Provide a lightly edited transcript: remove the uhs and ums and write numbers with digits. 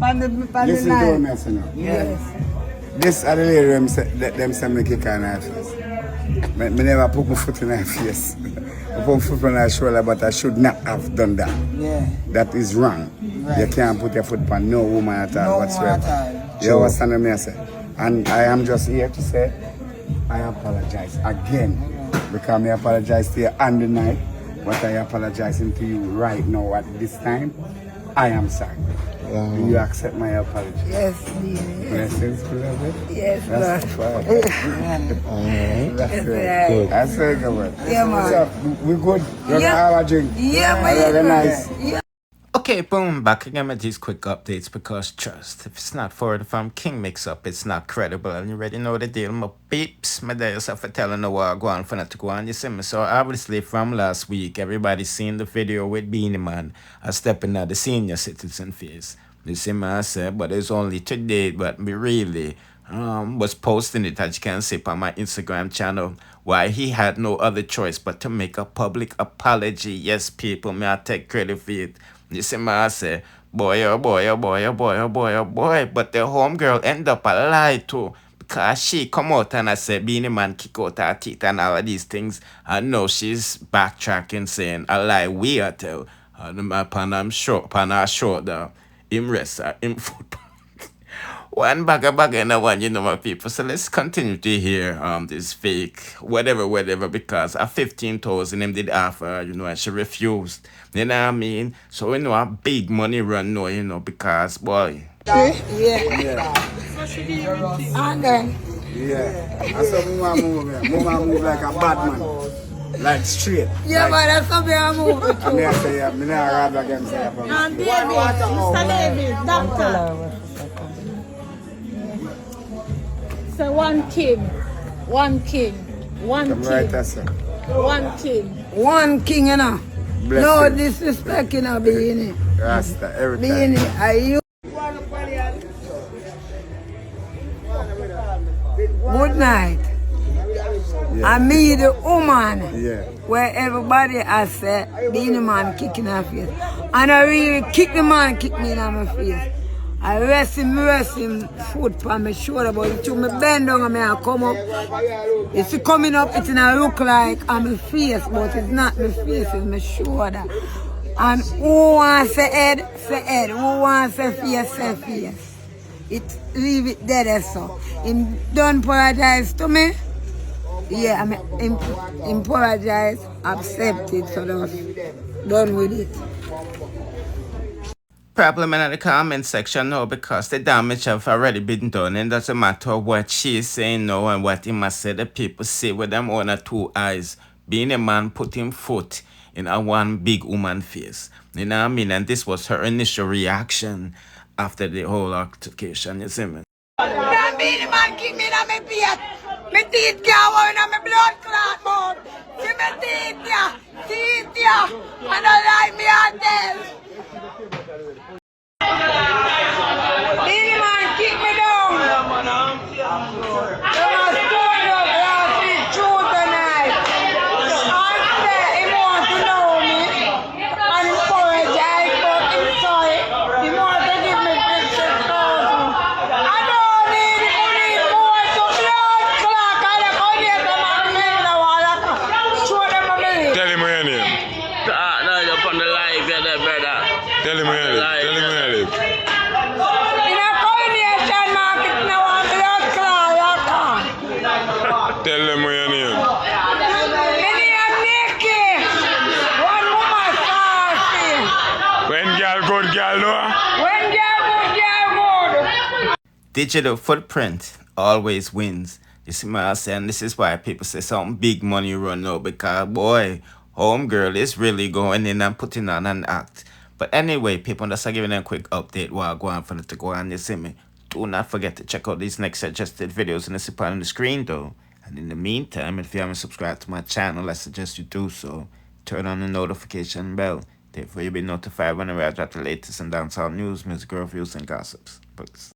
Listen to what I say now. Yes. This are the lady them say me kick on her face. Me never put my foot in her face. I put my foot on her shoulder, but I should not have done that. Yeah. That is wrong. Right. You can't put your foot on no woman at all whatsoever. You understand what I say? And I am just here to say I apologize again. Because I apologize to you on the night, but I apologizing to you right now at this time. I am sorry. Do you accept my apology? Yes, Beenie. Blessings, beloved. Yes, That's Lord. fine. That's Yes, good. That's very good. Yeah, man. So, we good? You're gonna have a drink? Yeah, man. Very nice. Yeah. Okay, boom, back again with these quick updates because trust, if it's not forward from Kingmixup, it's not credible. And you already know the deal, my peeps. My day yourself for telling the war go on for not to go on, you see me. So obviously from last week, everybody seen the video with Beenie Man stepping at the senior citizen phase. You see me, I said, but it's only today, but me really was posting it, as you can see, on my Instagram channel, why he had no other choice but to make a public apology. Yes, people, may I take credit for it. You see me, I say, boy, oh boy, oh boy, oh boy, oh boy, oh boy. But the homegirl end up a lie too. Because she come out and I said, Beenie Man kick out her teeth and all of these things. I know she's backtracking, saying a lie we are tell. Upon her shoulder, him rest her, him foot. One bag and one, you know, my people. So let's continue to hear this fake whatever, because at 15,000 him did offer, you know, and she refused. You know what I mean? So we know a big money run now, you know, because boy. Yeah. Yeah. And then. Yeah. I saw Mama move like a bad man. Like straight. Yeah, like, but that's something I'm moving I mean, I say, yeah, me not rather again say, And David, Mr. David, doctor. So one king, one come king, right there, sir. one king. one king, you know. Bless No you. disrespect, you know, Beenie. Rasta, every Beenie, time. are you? Good night. Yeah. I meet the woman Yeah. where everybody has said, Beenie Man kicking her face. And I really kick the man, kick me in my face. I rest him foot on my shoulder, but it took me bend down and I come up. It's coming up, it's gonna look like on my face, but it's not my face, it's my shoulder. And who wants to head, say head. Who wants to face, say face. It leave it there, so. Him don't apologize to me. Yeah, I mean, him apologize, accept it, so that's done with it. Problem in the comment section now because the damage have already been done, and doesn't matter what she is saying now and what he must say. The people see with them one or two eyes. Beenie Man put him foot in a one big woman face. You know what I mean? And this was her initial reaction after the whole altercation. You see me? Now Beenie Man kick me in my face. My teeth can't work in my blood clot mouth. See my teeth, yeah. And I like me out there. Beenie Man kick me down. You must turn up last week through tonight. And say he want to know me. And he apologize, but him sorry. He want to give me 50,000. I don't need money more to blood clock. I don't need them on me. Show them a minute. Tell him your name. No, you're on the live, you're there, brother. Tell him your name. Tell him your name. In a coronation market now, I'm blood clot. Tell them your name. Many are naked. One woman fasting. When girl good, girl no. When girl good. Digital footprint always wins. You see what I'm saying? This is why people say something big money run out, because boy, homegirl is really going in and putting on an act. But anyway, people, just giving them a quick update while I go on for it to go on. You see me? Do not forget to check out these next suggested videos in the supply on the screen though. And in the meantime, if you haven't subscribed to my channel, I suggest you do so. Turn on the notification bell. Therefore, you'll be notified whenever I drop the latest in dancehall news, music reviews, and gossips. Books.